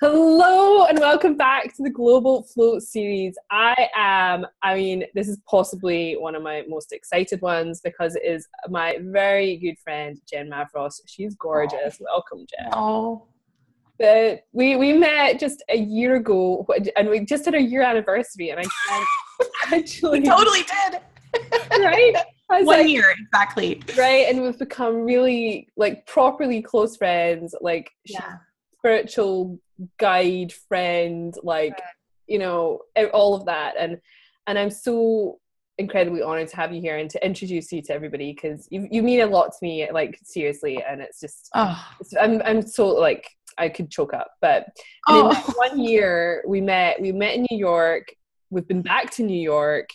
Hello and welcome back to the Global Flow series. This is possibly one of my most excited ones because it is my very good friend, Jen Mavros. She's gorgeous. Welcome, Jen. Oh. But we met just a year ago and we just had a year anniversary and I can't actually... We totally did. Right? 1 year, exactly. Right, and we've become really, properly close friends, spiritual guide, friend, all of that. And I'm so incredibly honored to have you here and to introduce you to everybody because you mean a lot to me, seriously. And it's just, I'm so, I could choke up. But in that 1 year, we met in New York. We've been back to New York.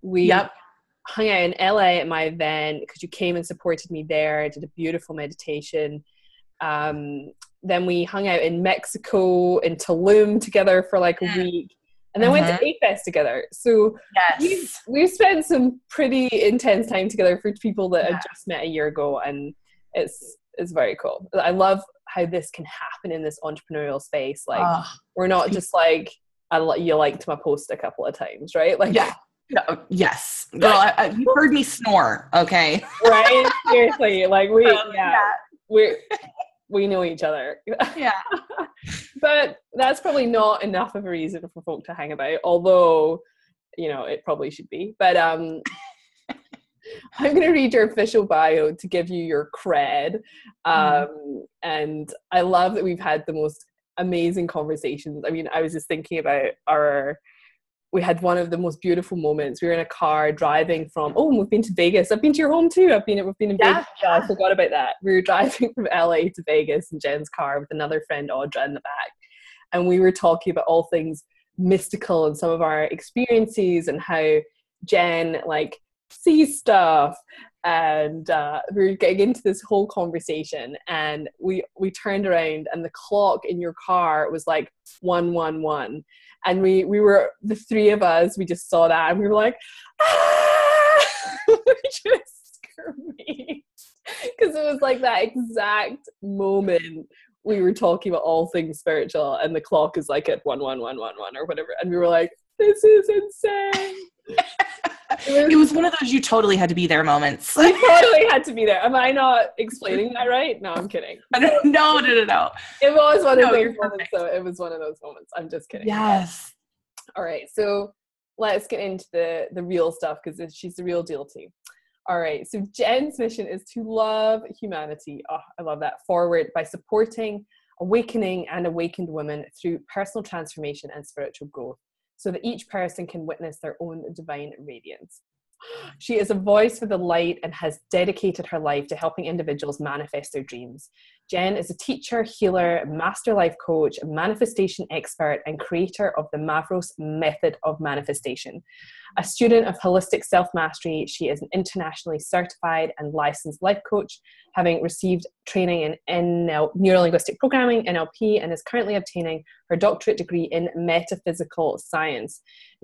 We hung out in LA at my event because you came and supported me there. I did a beautiful meditation. Then we hung out in Mexico, in Tulum together for a week. And then went to A-Fest together. So we've spent some pretty intense time together for people that I just met a year ago. And it's very cool. I love how this can happen in this entrepreneurial space. We're not just you liked my post a couple of times, right? No, yes. Girl, you heard me snore, okay? Right? Seriously. We know each other. Yeah. But that's probably not enough of a reason for folk to hang about, although, it probably should be. But I'm going to read your official bio to give you your cred. And I love that we've had the most amazing conversations. I mean, I was just thinking about we had one of the most beautiful moments. We were in a car driving from, we've been to Vegas. I've been to your home too. We've been in Vegas. Yeah, I forgot about that. We were driving from LA to Vegas in Jen's car with another friend, Audra, in the back. And we were talking about all things mystical and some of our experiences and how Jen sees stuff. And we were getting into this whole conversation and we turned around and the clock in your car was 111. And we were, the three of us, we just saw that and we were like, we just screamed. Because it was that exact moment we were talking about all things spiritual and the clock is at 11111 or whatever. And we were like, this is insane. It was one of those you totally had to be there moments. We totally had to be there. Am I not explaining that right? No, I'm kidding. No. It was one of those moments, though. It was one of those moments. I'm just kidding. Yes. All right, so let's get into the real stuff because she's the real deal too. All right, so Jen's mission is to love humanity. Oh, I love that. Forward by supporting awakening and awakened women through personal transformation and spiritual growth, so that each person can witness their own divine radiance. She is a voice for the light and has dedicated her life to helping individuals manifest their dreams. Jen is a teacher, healer, master life coach, manifestation expert, and creator of the Mavros method of manifestation. A student of holistic self-mastery, she is an internationally certified and licensed life coach, having received training in neuro-linguistic programming, NLP, and is currently obtaining her doctorate degree in metaphysical science.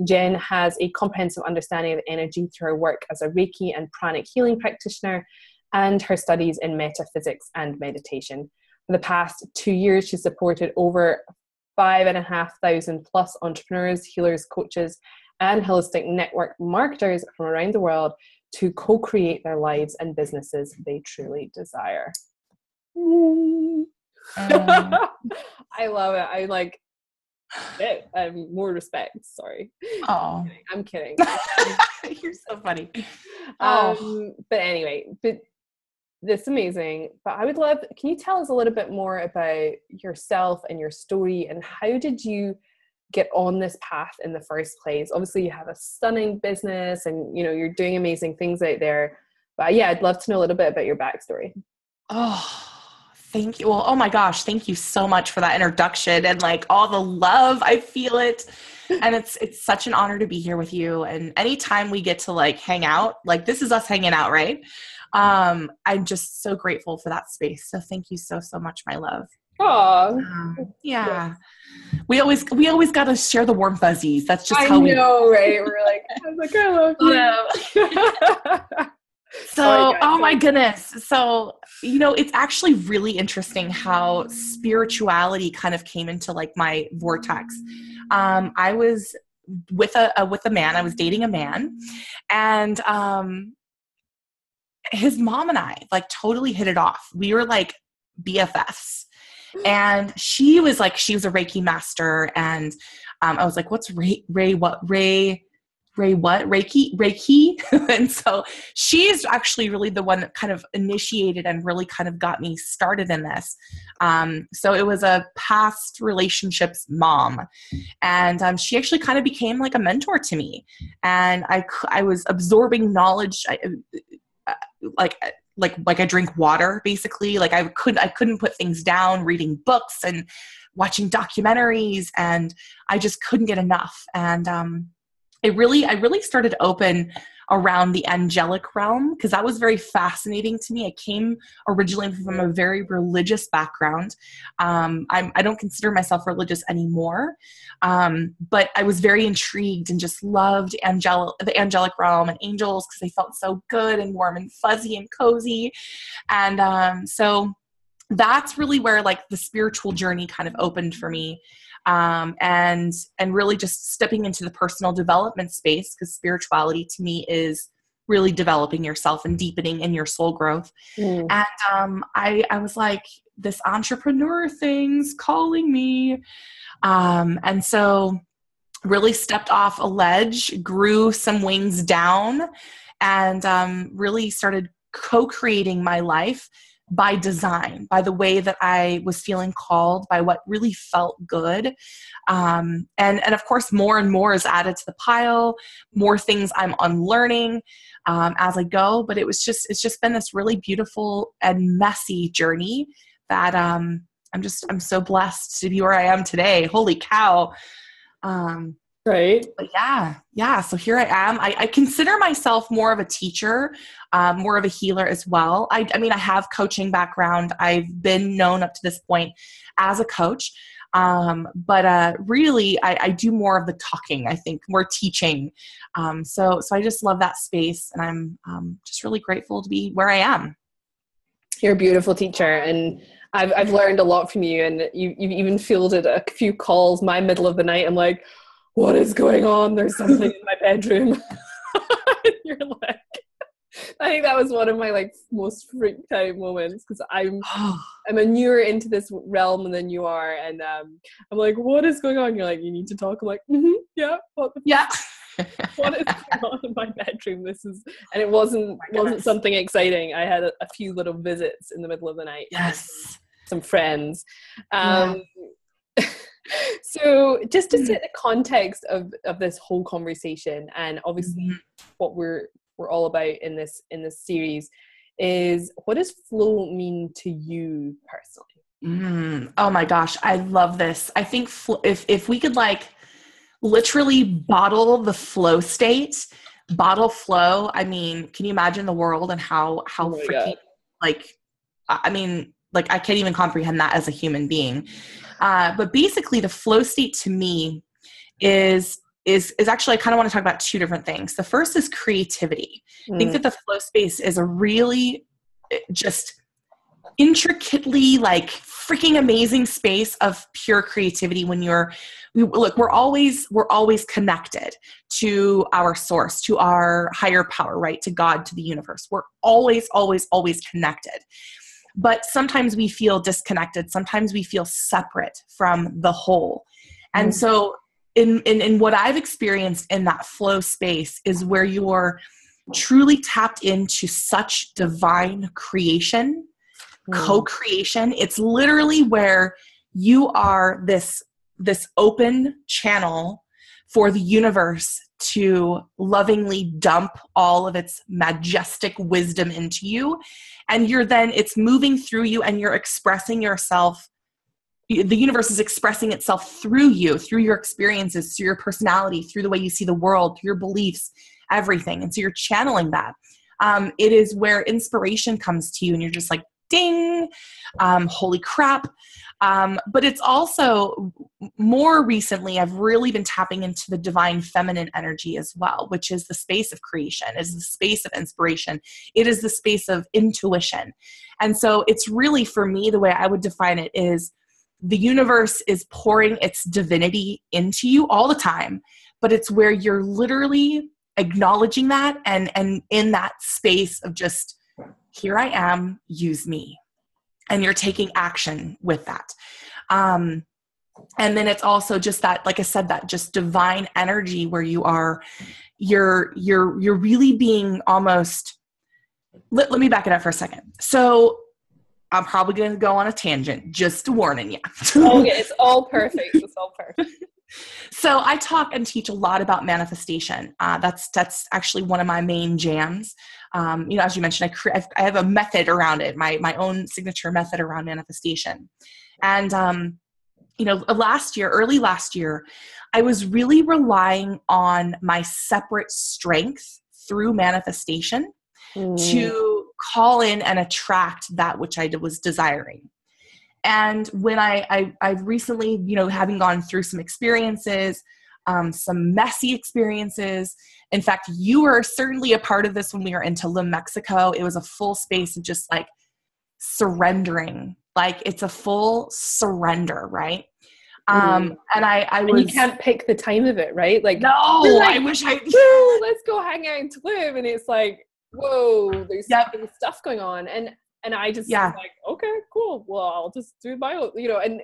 Jen has a comprehensive understanding of energy through her work as a Reiki and pranic healing practitioner and her studies in metaphysics and meditation. For the past 2 years, she's supported over 5,500 plus entrepreneurs, healers, coaches, and holistic network marketers from around the world to co-create their lives and businesses they truly desire. I love it. I like it. More respect. Sorry. Oh, I'm kidding. You're so funny. But anyway, that's amazing. But I would love, can you tell us a little bit more about yourself and your story and how did you get on this path in the first place? Obviously you have a stunning business and you're doing amazing things out there, but I'd love to know a little bit about your backstory. Thank you. Well, oh my gosh, thank you so much for that introduction and all the love. I feel it. And it's such an honor to be here with you. And anytime we get to hang out, this is us hanging out, right? I'm just so grateful for that space. So thank you so much, my love. Oh, yeah. We always got to share the warm fuzzies. That's just how we know, right? We're I love you. Sorry, So, guys. oh my goodness. So, it's actually really interesting how spirituality kind of came into like my vortex. I was with a man. I was dating a man, and his mom and I like totally hit it off. We were like BFFs. And she was a Reiki master. And I was like, what's Ray what? Reiki? And so she's actually really the one that kind of initiated and really kind of got me started in this. So it was a past relationships mom. And she actually kind of became like a mentor to me. And I was absorbing knowledge. Like I drink water, basically. Like I couldn't put things down, reading books and watching documentaries, and I just couldn't get enough. And I really started to open around the angelic realm, because that was very fascinating to me. I came originally from a very religious background. I don't consider myself religious anymore, but I was very intrigued and just loved the angelic realm and angels, because they felt so good and warm and fuzzy and cozy. And so that's really where like the spiritual journey kind of opened for me. And really just stepping into the personal development space, because spirituality to me is really developing yourself and deepening in your soul growth. And I was like, this entrepreneur thing's calling me. And so really stepped off a ledge, grew some wings down, and really started co-creating my life by design, by the way that I was feeling called, by what really felt good. And of course, more and more is added to the pile, more things I'm unlearning as I go. But it's just been this really beautiful and messy journey that I'm so blessed to be where I am today. Holy cow. Right. But yeah. So here I am. I consider myself more of a teacher, more of a healer as well. I mean, I have coaching background. I've been known up to this point as a coach. But really I do more of the talking, I think, more teaching. So I just love that space, and I'm just really grateful to be where I am. You're a beautiful teacher, and I've learned a lot from you, and you've even fielded a few calls my middle of the night. I'm like, what is going on? There's something in my bedroom. And you're like, I think that was one of my like most freaked out moments, because I'm a newer into this realm than you are, and I'm like, what is going on? You're like, you need to talk. I'm like, yeah, what is going on in my bedroom? And it wasn't something exciting. I had a few little visits in the middle of the night. Yes, some friends. So just to set the context of this whole conversation, and obviously what we're all about in this series, is, what does flow mean to you personally? Oh my gosh, I love this. I think if we could like literally bottle the flow state, bottle flow. I mean, can you imagine the world and how freaking like, I mean, like I can't even comprehend that as a human being. But basically the flow state to me is actually, I kind of want to talk about two different things. The first is creativity. I think that the flow space is a really just intricately like freaking amazing space of pure creativity. When we're always connected to our source, to our higher power, right? To God, to the universe. We're always connected. But sometimes we feel disconnected. Sometimes we feel separate from the whole. And so in what I've experienced in that flow space is where you're truly tapped into such divine creation, co-creation. It's literally where you are this open channel for the universe to lovingly dump all of its majestic wisdom into you. And it's moving through you, and you're expressing yourself. The universe is expressing itself through you, through your experiences, through your personality, through the way you see the world, through your beliefs, everything. And so you're channeling that. It is where inspiration comes to you, and you're just like, ding, holy crap. But it's also more recently, I've really been tapping into the divine feminine energy as well, which is the space of creation, is the space of inspiration. It is the space of intuition. And so it's really, for me, the way I would define it is the universe is pouring its divinity into you all the time, but it's where you're literally acknowledging that and in that space of just, here I am, use me. And you're taking action with that. And then it's also just that, like I said, that just divine energy where you're really being almost, let me back it up for a second. So I'm probably going to go on a tangent, just warning you. Okay, it's all perfect. It's all perfect. So I talk and teach a lot about manifestation. That's actually one of my main jams. As you mentioned, I have a method around it, my own signature method around manifestation. And, early last year, I was really relying on my separate strength through manifestation to call in and attract that which I was desiring. And when I've recently, having gone through some experiences, some messy experiences. In fact, you were certainly a part of this when we were in Tulum, Mexico. It was a full space of just like surrendering. Like it's a full surrender, right? And you can't pick the time of it, right? Like, no, like, I wish let's go hang out in Tulum. And it's like, whoa, there's stuff going on. And I just was like, okay, cool. Well, I'll just do my own, and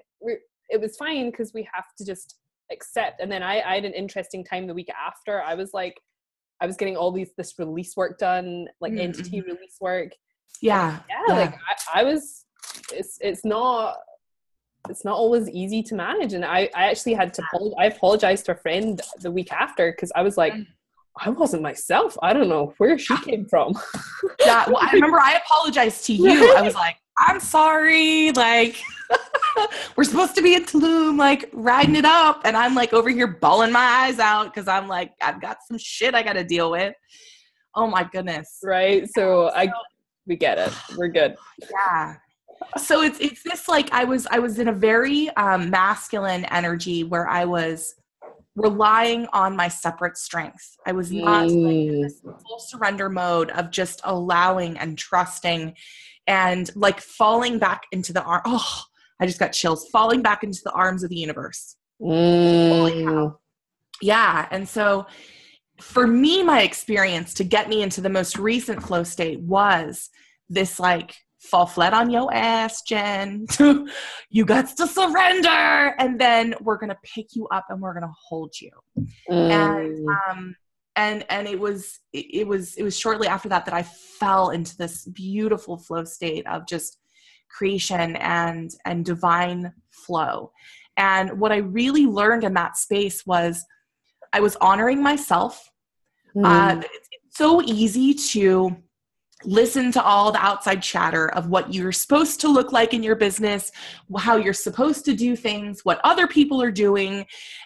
it was fine because we have to just accept. And then I had an interesting time the week after. I was getting all this release work done, like entity release work. Yeah. Like I was, it's not always easy to manage. And I actually had to I apologized to a friend the week after because I was like, I wasn't myself. I don't know where she came from. Yeah. Well, I remember I apologized to you. I was like, I'm sorry. Like, we're supposed to be in Tulum, like riding it up. And I'm like over here bawling my eyes out because I'm like, I've got some shit I got to deal with. Oh my goodness. Right. So we get it. We're good. Yeah. So it's this, like, I was in a very masculine energy where I was relying on my separate strength. I was not like in this full surrender mode of just allowing and trusting and like falling back into the arm. Oh, I just got chills. Falling back into the arms of the universe. Holy cow. Yeah. And so for me, my experience to get me into the most recent flow state was this like, fall flat on your ass, Jen. You got to surrender. And then we're going to pick you up and we're going to hold you. And it was shortly after that I fell into this beautiful flow state of just creation and divine flow. And what I really learned in that space was I was honoring myself. It's so easy to listen to all the outside chatter of what you're supposed to look like in your business, how you're supposed to do things, what other people are doing.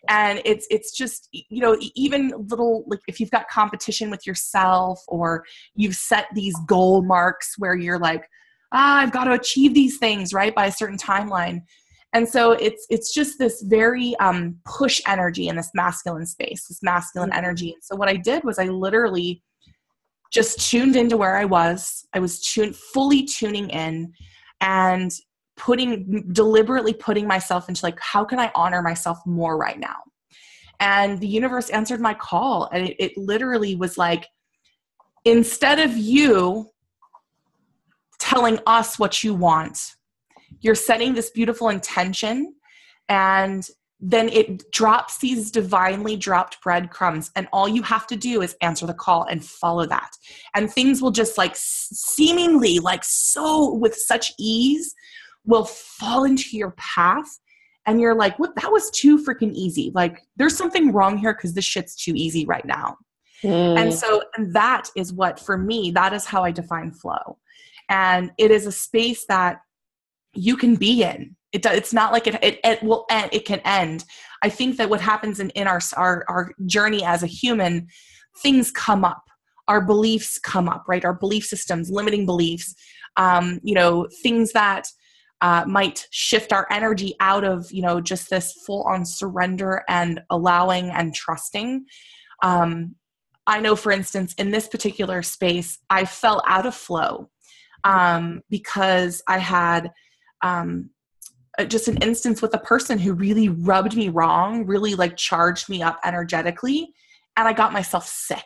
And it's just, even little, like if you've got competition with yourself or you've set these goal marks where you're like, I've got to achieve these things, right, by a certain timeline. And so it's just this very push energy in this masculine space, this masculine energy. And so what I did was I literally just tuned into where I was. I was fully tuning in and deliberately putting myself into like, how can I honor myself more right now? And the universe answered my call. And it literally was like, instead of you telling us what you want, you're setting this beautiful intention, and then it drops these divinely dropped breadcrumbs, and all you have to do is answer the call and follow that. And things will just like seemingly like so with such ease will fall into your path. And you're like, what? That was too freaking easy. Like there's something wrong here because this shit's too easy right now. And so that is what, for me, that is how I define flow. And it is a space that you can be in. It's not like it will end. It can end. I think that what happens in our journey as a human, things come up. Our beliefs come up, right? Our belief systems, limiting beliefs. things that might shift our energy out of, just this full on surrender and allowing and trusting. I know, for instance, in this particular space, I fell out of flow because I had just an instance with a person who really rubbed me wrong, really like charged me up energetically, and I got myself sick.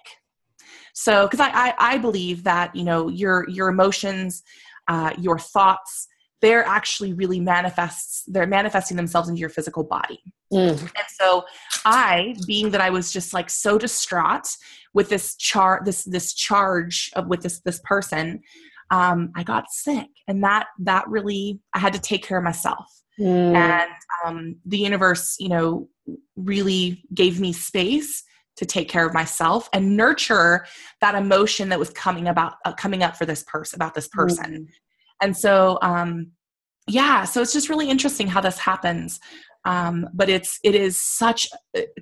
So, because I believe that, your emotions, your thoughts, they're actually really they're manifesting themselves into your physical body. And so being that I was just like so distraught with this charge with this person, I got sick, and that really, I had to take care of myself. And the universe, really gave me space to take care of myself and nurture that emotion that was coming up for this person, about this person. And so, so it's just really interesting how this happens. But it is such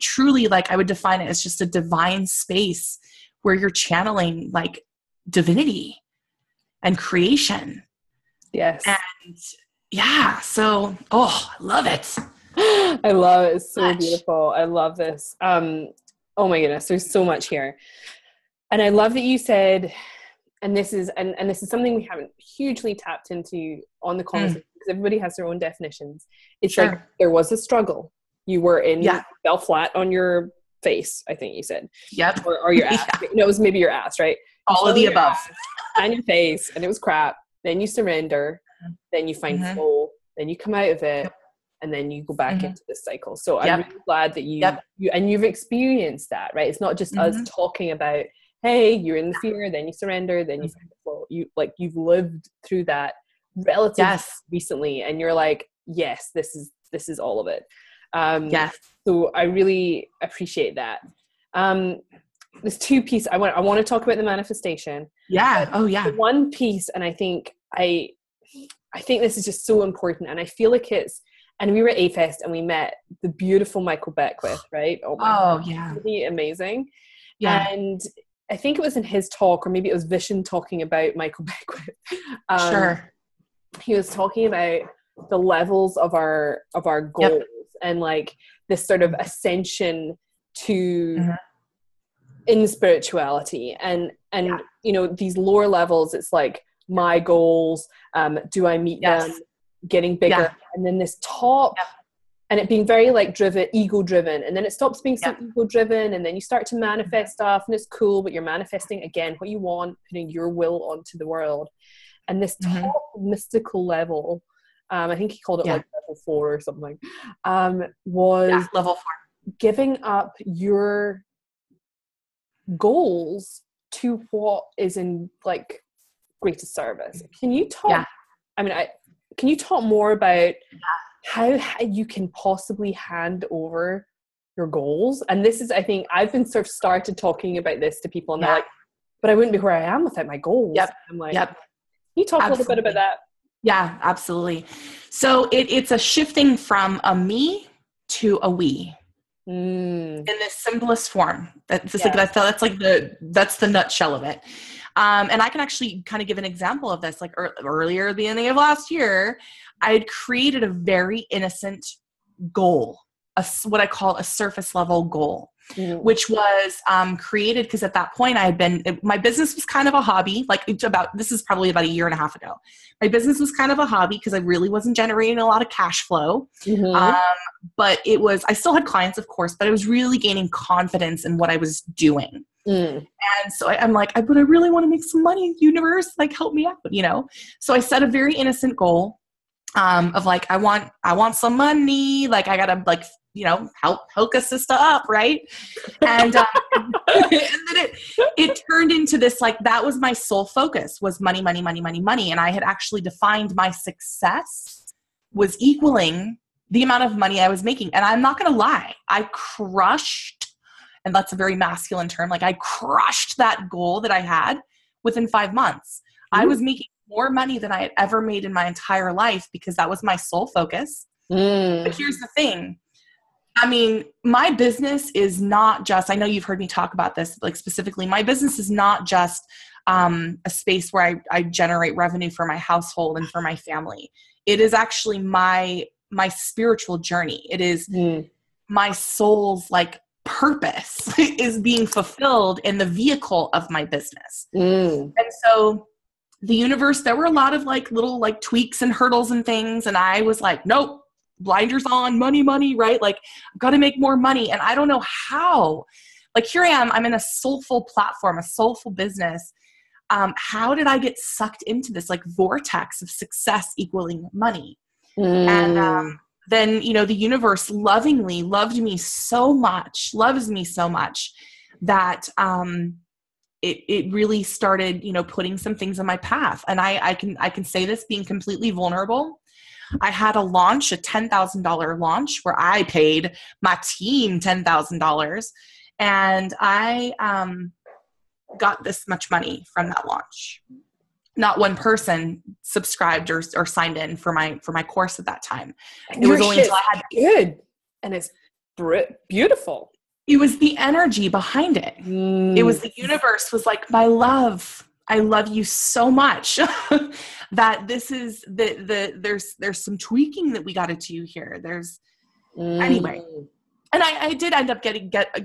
truly, like, I would define it as just a divine space where you're channeling like divinity and creation. Yes. And so, I love it. I love it. It's so beautiful. I love this. Oh my goodness, there's so much here. And I love that you said, and this is something we haven't hugely tapped into on the conversation, because everybody has their own definitions. It's like, there was a struggle. You were fell flat on your face, I think you said. Yep. Or your ass. No, it was maybe your ass, right? All of the above. And your face, and it was crap. Then you surrender. Then you find flow. Then you come out of it. And then you go back into this cycle. So I'm really glad that you've experienced that, right? It's not just us talking about, hey, you're in the fear, then you surrender, then you find the flow. You've lived through that relatively recently, and you're like, yes, this is all of it. So I really appreciate that. There's two pieces. I want to talk about the manifestation. The one piece, and I think this is just so important, and I feel like and we were at A-Fest and we met the beautiful Michael Beckwith, right? Really amazing. Yeah. And I think it was in his talk, or maybe it was Vishen talking about Michael Beckwith. He was talking about the levels of our goals and like this sort of ascension to in spirituality, and these lower levels, it's like my goals, do I meet them, getting bigger, and then this top, and it being very like ego driven, and then it stops being so ego driven, and then you start to manifest stuff, and it's cool, but you're manifesting again what you want, putting your will onto the world. And this top mystical level, I think he called it like level 4 or something, was level 4, giving up your goals to what is in like greatest service. Can you talk can you talk more about how you can possibly hand over your goals? And this is, I think I've been sort of started talking about this to people, and they're like, but I wouldn't be where I am without my goals. I'm like, can you talk a little bit about that? Yeah, absolutely. So it's a shifting from a me to a we. In the simplest form. That's the nutshell of it. And I can actually kind of give an example of this. Like earlier at the beginning of last year, I had created a very innocent goal, what I call a surface level goal, which was created because at that point my business was kind of a hobby. This is probably about a year and a half ago. My business was kind of a hobby because I really wasn't generating a lot of cash flow. But I still had clients, of course, but I was really gaining confidence in what I was doing. And so I'm like, but I really want to make some money, universe, like help me out, So I set a very innocent goal of like, I want some money, like I gotta like, help hook a sister up, right? And, and then it turned into this, like, that was my sole focus, was money, money, money, money, money. And I had actually defined my success was equaling the amount of money I was making. And I'm not going to lie, I crushed, and that's a very masculine term, like I crushed that goal that I had within 5 months. I was making more money than I had ever made in my entire life because that was my sole focus. But here's the thing. I mean, my business is not just, I know you've heard me talk about this, like specifically, my business is not just a space where I generate revenue for my household and for my family. It is actually my spiritual journey. It is my soul's like purpose is being fulfilled in the vehicle of my business. And so the universe, there were a lot of like little like tweaks and hurdles and things. And I was like, nope, blinders on, money, right? Like I've got to make more money. And I don't know how. Like here I am, I'm in a soulful platform, a soulful business. How did I get sucked into this like vortex of success equaling money? And then, you know, the universe lovingly loves me so much that it really started, you know, putting some things in my path. And I can say this being completely vulnerable. I had a launch, a $10,000 launch where I paid my team $10,000, and I got this much money from that launch. Not one person subscribed or signed in for my course at that time. It was only until I had good, and it's beautiful. It was the energy behind it. It was the universe was like, my love, I love you so much that this is there's some tweaking that we got to do here. Anyway. And I did end up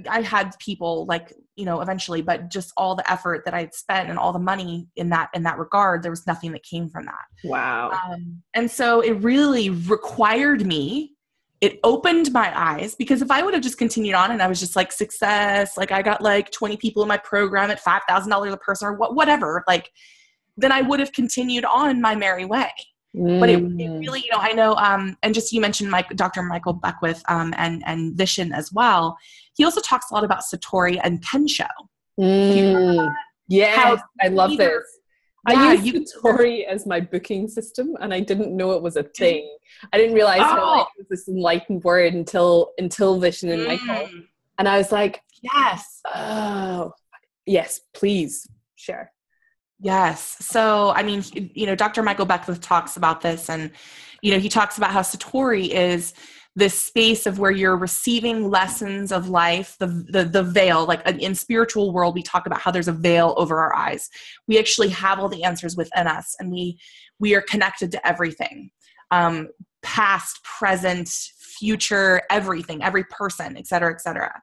I had people like, you know, eventually, but just all the effort that I'd spent and all the money in that regard, there was nothing that came from that. Wow. And so it really required me. It opened my eyes, because if I would have just continued on and I was just like success, like I got like 20 people in my program at $5,000 a person or whatever, like then I would have continued on my merry way. But it really, you know, I know, and just you mentioned Dr. Michael Beckwith and Vishen as well. He also talks a lot about Satori and Kensho. Yes, I love this. Yeah, I use Satori as my booking system, and I didn't know it was a thing. I didn't realize how like, it was this enlightened word until Vishen and Michael. And I was like, yes. Oh, yes, please share. Yes. So, I mean, you know, Dr. Michael Beckwith talks about this, and, you know, he talks about how Satori is this space of where you're receiving lessons of life, the veil, like in spiritual world, we talk about how there's a veil over our eyes. We actually have all the answers within us, and we are connected to everything, past, present, future, everything, every person, et cetera, et cetera.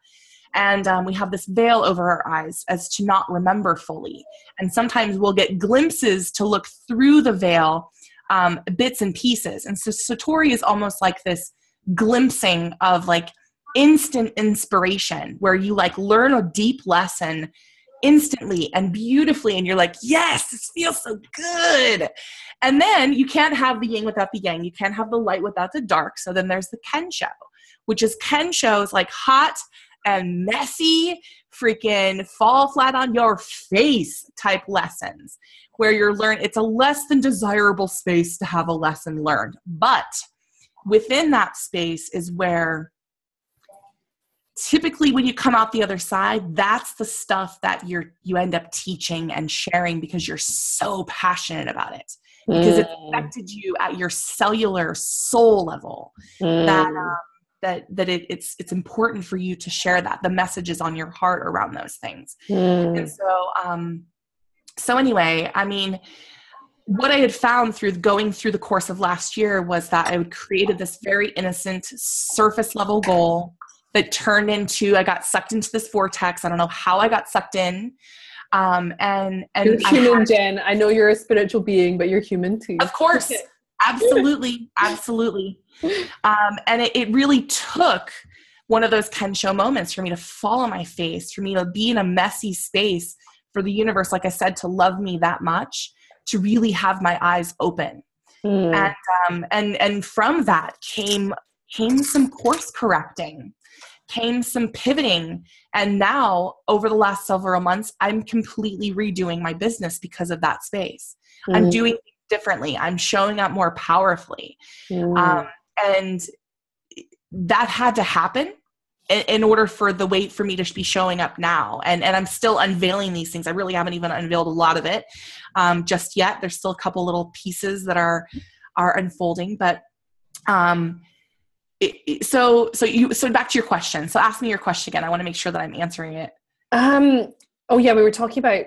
And we have this veil over our eyes as to not remember fully. And sometimes we'll get glimpses to look through the veil, bits and pieces. And so Satori is almost like this glimpsing of like instant inspiration, where you like learn a deep lesson instantly and beautifully. And you're like, yes, this feels so good. And then you can't have the yin without the yang. You can't have the light without the dark. So then there's the Kensho, which is Kensho's like hot and messy, freaking fall flat on your face type lessons, where you're it's a less than desirable space to have a lesson learned. But within that space is where typically when you come out the other side, that's the stuff that you end up teaching and sharing, because you're so passionate about it, because it's affected you at your cellular soul level, that it's important for you to share that the messages on your heart around those things. And so anyway, I mean, what I had found through going through the course of last year was that I had created this very innocent surface level goal that turned into, I got sucked into this vortex. I don't know how I got sucked in. And you're human, Jen. I know you're a spiritual being, but you're human too. Of course. Absolutely. Absolutely. And it really took one of those Kensho moments for me to fall on my face, for me to be in a messy space, for the universe, like I said, to love me that much, to really have my eyes open. And from that came some course correcting, came some pivoting. And now over the last several months, I'm completely redoing my business because of that space. I'm doing things differently. I'm showing up more powerfully. And that had to happen in order for the weight for me to be showing up now. And I'm still unveiling these things. I really haven't even unveiled a lot of it just yet. There's still a couple little pieces that are unfolding, but so back to your question. So ask me your question again. I want to make sure that I'm answering it. Oh yeah, we were talking about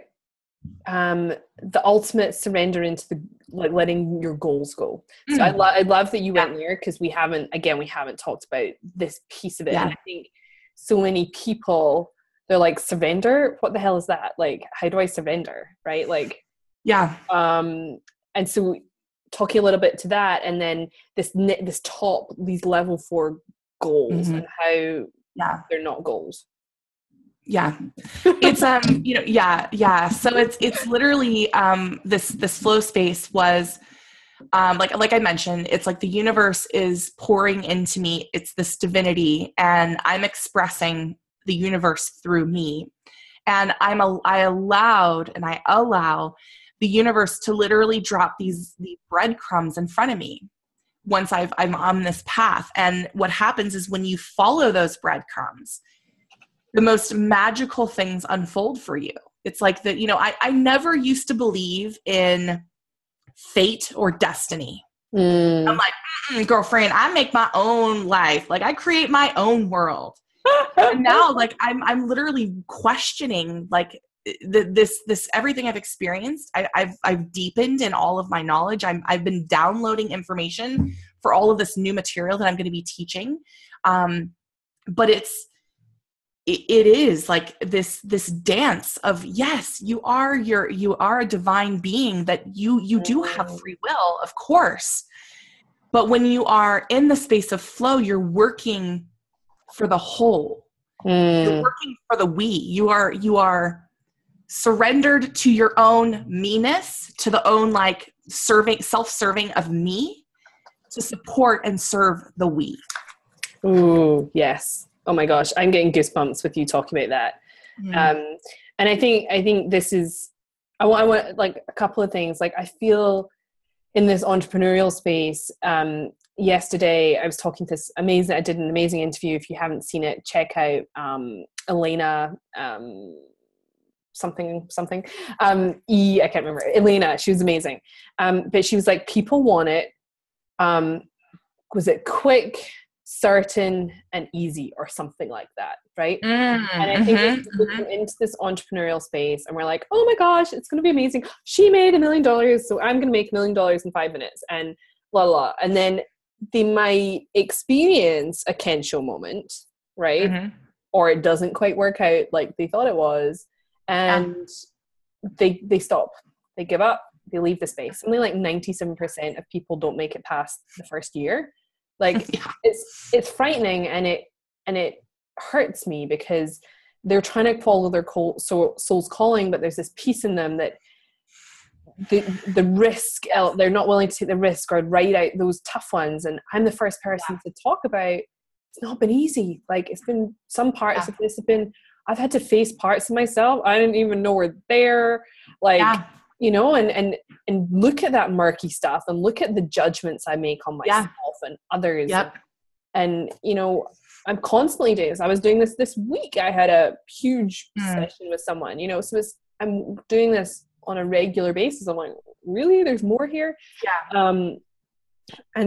the ultimate surrender into the, like, letting your goals go. So Mm. I love that you went there, because we haven't talked about this piece of it. Yeah. And I think so many people, they're like, surrender? What the hell is that? Like, how do I surrender? Right? Like, Yeah. And so talking a little bit to that, and then these level 4 goals, Mm-hmm. and how they're not goals. Yeah. It's, yeah. So it's literally, this flow space was, like I mentioned, it's like the universe is pouring into me. It's this divinity, and I'm expressing the universe through me. And I allow the universe to literally drop these breadcrumbs in front of me once I'm on this path. And what happens is, when you follow those breadcrumbs, the most magical things unfold for you. It's like that, I never used to believe in fate or destiny. I'm like, girlfriend, I make my own life. Like, I create my own world. And now, like, I'm literally questioning, like, this everything I've experienced. I've deepened in all of my knowledge. I've been downloading information for all of this new material that I'm going to be teaching. But it is like this dance of, yes, you are a divine being, that you do have free will, of course. But when you are in the space of flow, you're working for the whole. You're working for the we. You are surrendered to your own me-ness, to the own, like, self-serving of me, to support and serve the we. Ooh, yes. Oh my gosh, I'm getting goosebumps with you talking about that. And I think this is, I want like a couple of things. Like, I feel in this entrepreneurial space, yesterday I was talking to I did an amazing interview. If you haven't seen it, check out Elena, something, I can't remember. Elena, she was amazing. But she was like, people want it, was it quick, certain, and easy, or something like that, right? And I think we come into this entrepreneurial space, and we're like, oh my gosh, it's going to be amazing. She made $1 million, so I'm going to make $1 million in 5 minutes, and blah, blah. And then they might experience a Kensho moment, right? Or it doesn't quite work out like they thought it was, and they stop, they give up, they leave the space. Only like 97% of people don't make it past the first year. Like, it's frightening, and it hurts me, because they're trying to follow their soul's calling, but there's this piece in them that the risk, they're not willing to take the risk or write out those tough ones. And I'm the first person to talk about, it's not been easy. Like, it's been, some parts of this have been, I've had to face parts of myself I didn't even know were there. Like, and look at that murky stuff, and look at the judgments I make on myself and others. And I'm constantly doing this. I was doing this week. I had a huge session with someone, so I'm doing this on a regular basis. I'm like, really? There's more here? And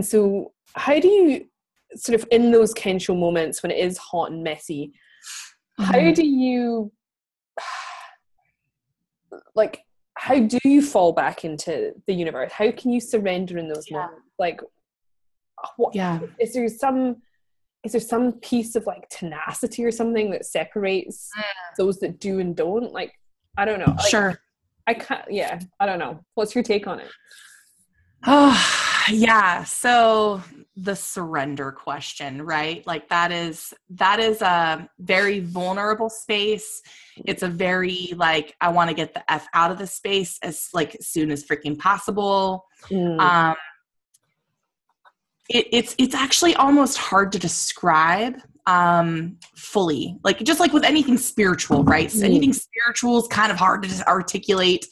so how do you sort of, in those Kensho moments when it is hot and messy, how do you, like, how do you fall back into the universe? How can you surrender in those moments? Like, what, is there some piece of, like, tenacity or something that separates those that do and don't? Like, I don't know. Like, I can't, I don't know. What's your take on it? So the surrender question, right? Like, that is a very vulnerable space. It's a very, like, I want to get the F out of the space as soon as freaking possible. It's actually almost hard to describe fully, like, just like with anything spiritual, right? So anything spiritual is kind of hard to articulate.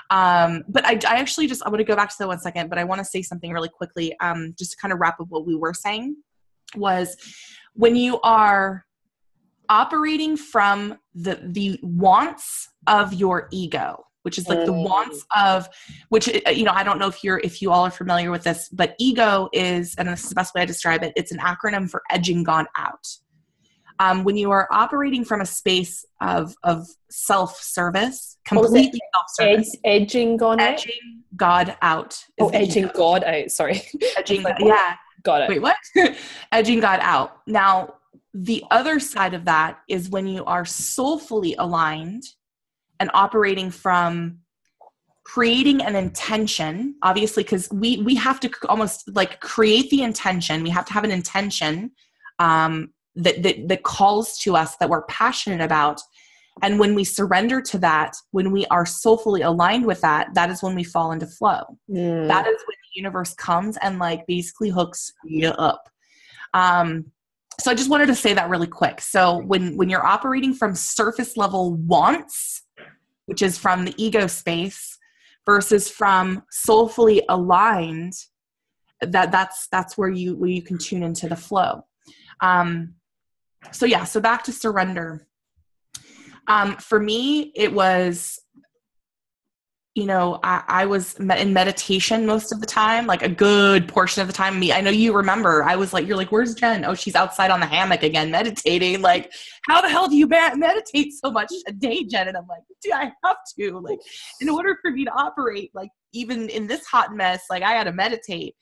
But I actually I want to go back to that 1 second, but I want to say something really quickly, just to kind of wrap up what we were saying, was when you are operating from the wants of your ego, which is like the wants of, which, I don't know if you all are familiar with this, but ego is, and this is the best way I describe it, it's an acronym for edging God out. When you are operating from a space of self-service, What was it? completely self-service, Edging God out? edging God out. Oh, edging God out. Sorry. Edging, like, yeah. Got it. Wait, what? Edging God out. Now, the other side of that is when you are soulfully aligned and operating from creating an intention, obviously, because we have to almost like create the intention. We have to have an intention that calls to us, that we're passionate about. And when we surrender to that, when we are soulfully aligned with that, that is when we fall into flow. That is when the universe comes and like basically hooks you up. So I just wanted to say that really quick. So when you're operating from surface level wants, which is from the ego space, versus from soulfully aligned, that's where you can tune into the flow. So back to surrender. For me, it was, I was in meditation most of the time, like a good portion of the time. I know you remember, I was like, you're like, where's Jen? Oh, she's outside on the hammock again, meditating. Like, how the hell do you meditate so much a day, Jen? And I'm like, dude, I have to, like, in order for me to operate, like, even in this hot mess, like I got to meditate.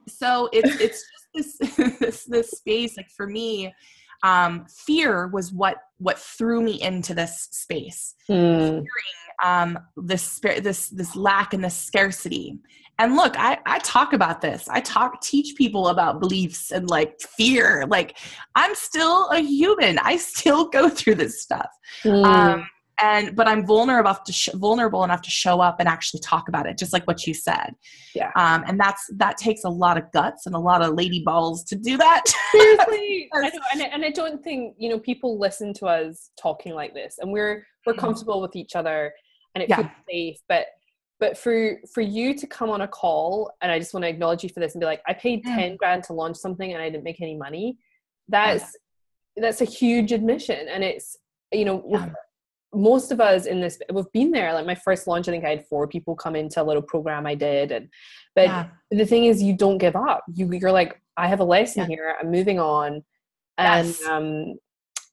So it's just this space, like for me, fear was what threw me into this space. Fearing this lack and this scarcity. And look, I talk about this. Teach people about beliefs and like fear. Like I'm still a human. I still go through this stuff. But I'm vulnerable enough to show up and actually talk about it, just like what you said. Yeah. And that takes a lot of guts and a lot of lady balls to do that. Seriously. I know, and I don't think, people listen to us talking like this, and we're comfortable with each other and it feels safe. But for you to come on a call, and I just want to acknowledge you for this and be like, I paid 10 grand to launch something and I didn't make any money. That's a huge admission. And it's, most of us in this, we've been there. Like my first launch, I think I had 4 people come into a little program I did. But the thing is, you don't give up. You're like, I have a lesson here. I'm moving on. And,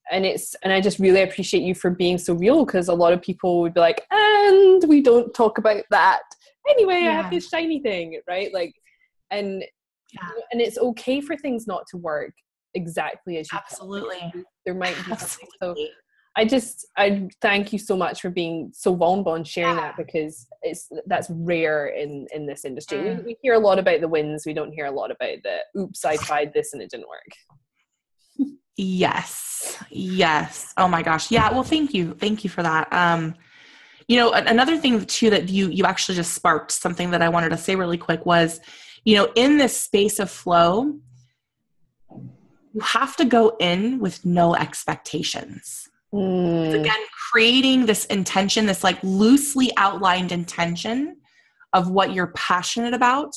and I just really appreciate you for being so real, because a lot of people would be like, and we don't talk about that. Anyway, I have this shiny thing, right? Like, and it's okay for things not to work exactly as you absolutely. There might be something. So I thank you so much for being so vulnerable and sharing that, because that's rare in this industry. We hear a lot about the wins. We don't hear a lot about the, oops, I tried this and it didn't work. Yes. Oh my gosh. Yeah. Well, thank you. Thank you for that. Another thing too, that you actually just sparked something that I wanted to say really quick was, in this space of flow, you have to go in with no expectations. Again, creating this intention, this like loosely outlined intention of what you're passionate about.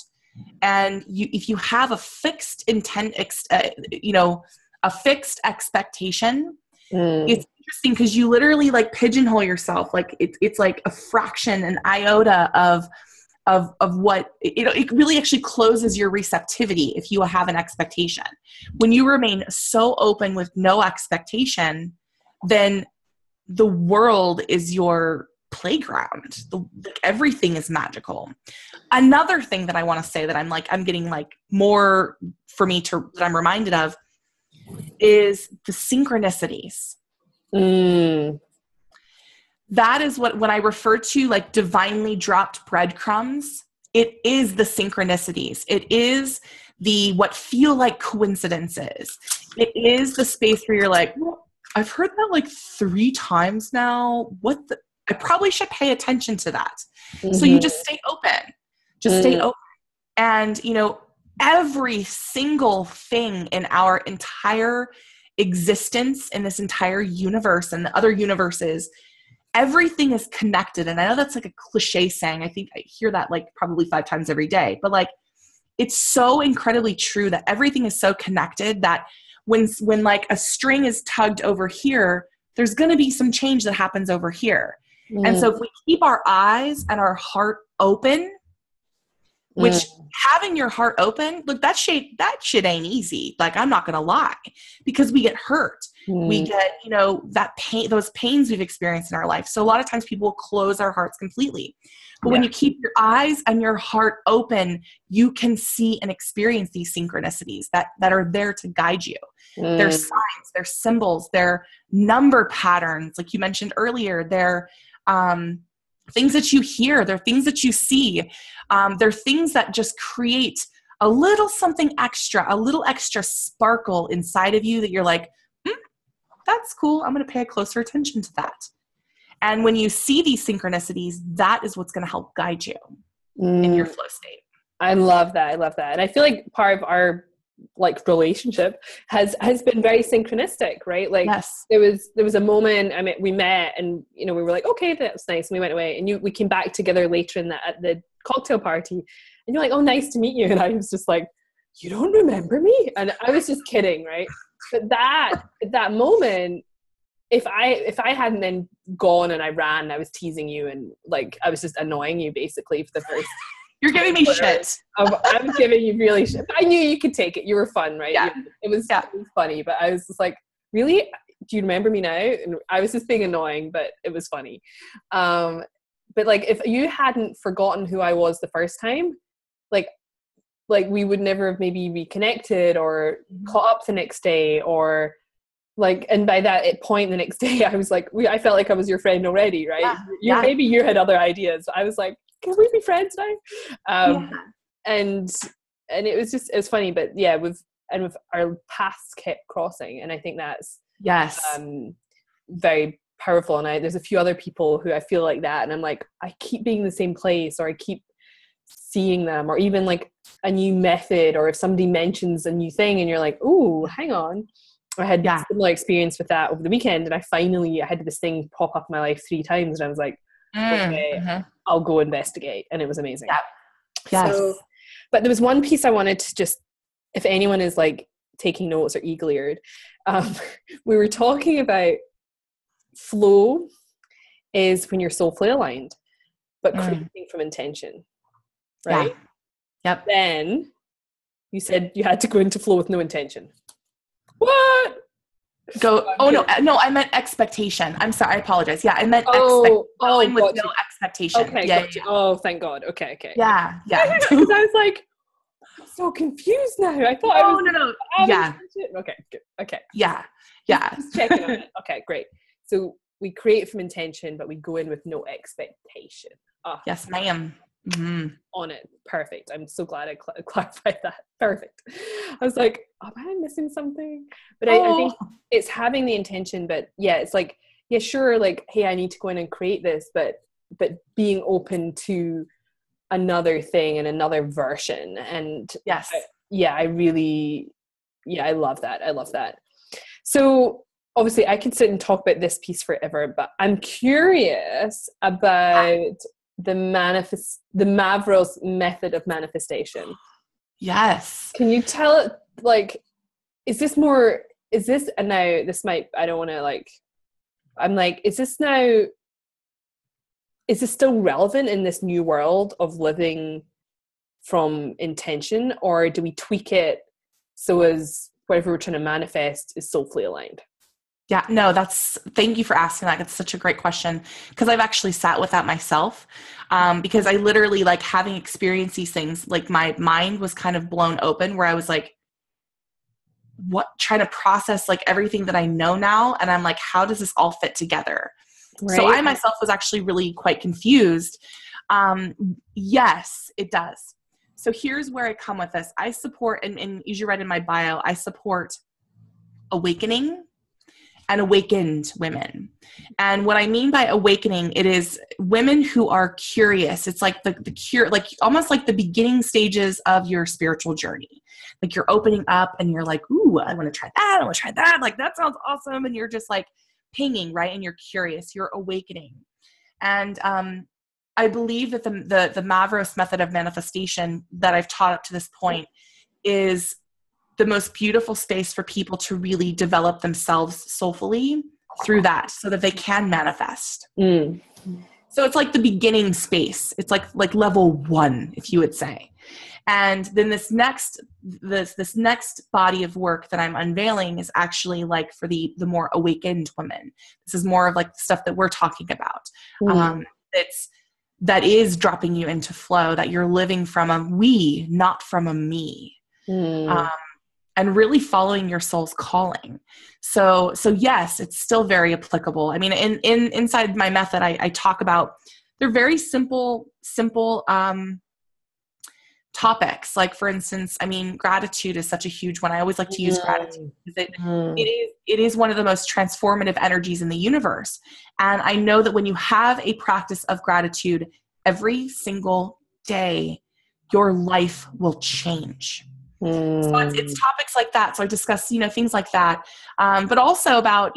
And if you have a fixed intent, a fixed expectation, it's interesting because you literally like pigeonhole yourself. Like it's like a fraction, an iota of what it really actually closes your receptivity if you have an expectation. When you remain so open with no expectation, then the world is your playground. Everything is magical. Another thing that I want to say that I'm getting like more for me that I'm reminded of is the synchronicities. That is when I refer to like divinely dropped breadcrumbs, it is the synchronicities. It is what feel like coincidences. It is the space where you're like, well, I've heard that like 3 times now. I probably should pay attention to that. So you just stay open. Stay open. And, every single thing in our entire existence, in this entire universe and the other universes, everything is connected. And I know that's like a cliche saying. I think I hear that like probably 5 times every day. But like, it's so incredibly true that everything is so connected that when like a string is tugged over here, there's going to be some change that happens over here. And so if we keep our eyes and our heart open, which having your heart open, look, that shit ain't easy. Like, I'm not going to lie, because we get hurt. We get, that pain, those pains we've experienced in our life. So a lot of times people will close our hearts completely. But when you keep your eyes and your heart open, you can see and experience these synchronicities that are there to guide you. They're signs, they're symbols, they're number patterns. Like you mentioned earlier, they're things that you hear, they're things that you see. They're things that just create a little something extra, a little extra sparkle inside of you that you're like, that's cool. I'm going to pay closer attention to that. And when you see these synchronicities, that is what's going to help guide you in your flow state. I love that. I love that. And I feel like part of our relationship has been very synchronistic, right? Like there was a moment, I mean, we met and, we were like, okay, that's nice. And we went away and we came back together later at the cocktail party and you're like, oh, nice to meet you. And I was just like, you don't remember me? And I was just kidding, right? But that moment, if I hadn't then gone and I ran, I was teasing you and like I was just annoying you basically for the first. You're giving me shit. I was giving you really shit. I knew you could take it. You were fun, right? Yeah. It was funny, but I was just like, really? Do you remember me now? And I was just being annoying, but it was funny. But like if you hadn't forgotten who I was the first time, like we would never have maybe reconnected or caught up the next day or like, and by that point the next day I was like, I felt like I was your friend already, right? Maybe you had other ideas. I was like, can we be friends now? And it was funny, but with our paths kept crossing, and I think that's very powerful. And there's a few other people who I feel like that, and I'm like, I keep being in the same place, or I keep seeing them, or even like a new method, or if somebody mentions a new thing and you're like, ooh, hang on. I had a similar experience with that over the weekend, and I had this thing pop up in my life 3 times, and I was like, okay, I'll go investigate. And it was amazing. So, but there was one piece I wanted to just, if anyone is like taking notes or eagle-eared, we were talking about flow is when you're soulfully aligned, but creating from intention, right? Then you said you had to go into flow with no intention. What? No, I meant expectation. I'm sorry, I apologize. Yeah, I meant going with no expectation. Okay, gotcha. Oh, thank God. Okay. Yeah. Because I was like, I'm so confused now. I thought I was. No. Yeah. Okay, good. Okay. Yeah. Just checking on it. Okay, great. So we create from intention, but we go in with no expectation. Yes, ma'am. Mm-hmm. On it. Perfect. I'm so glad I clarified that. Perfect. I was like, am I missing something? But I think it's having the intention, but it's like, sure, like, hey, I need to go in and create this, but being open to another thing and another version. And I really, I love that. I love that. So obviously I could sit and talk about this piece forever, but I'm curious about the Mavros method of manifestation. Yes. Can you tell it, like, is this still relevant in this new world of living from intention, or do we tweak it so as whatever we're trying to manifest is soulfully aligned? Yeah, no, thank you for asking that. It's such a great question, because I've actually sat with that myself, because I literally, like, having experienced these things, like my mind was kind of blown open where I was like, trying to process like everything that I know now. And I'm like, how does this all fit together? Right. So I myself was actually really quite confused. Yes, it does. So here's where I come with this. I support, and as you read in my bio, I support awakening and awakened women. And what I mean by awakening, it is women who are curious. It's like the cure, like almost like the beginning stages of your spiritual journey. Like you're opening up and you're like, ooh, I want to try that. I want to try that. Like, that sounds awesome. And you're just like pinging, right? And you're curious, you're awakening. And I believe that the Mavros method of manifestation that I've taught up to this point is the most beautiful space for people to really develop themselves soulfully through that, so that they can manifest. So it's like the beginning space. It's like level 1, if you would say. And then this next body of work that I'm unveiling is actually like for the more awakened women. This is more of like the stuff that we're talking about. That is dropping you into flow, that you're living from a we, not from a me. And really following your soul's calling. So yes, it's still very applicable. I mean, inside my method, I talk about, they're very simple topics. Like, for instance, I mean, gratitude is such a huge one. I always like to use gratitude because it is one of the most transformative energies in the universe. And I know that when you have a practice of gratitude every single day, your life will change. So it's topics like that. So I discuss, things like that. But also about,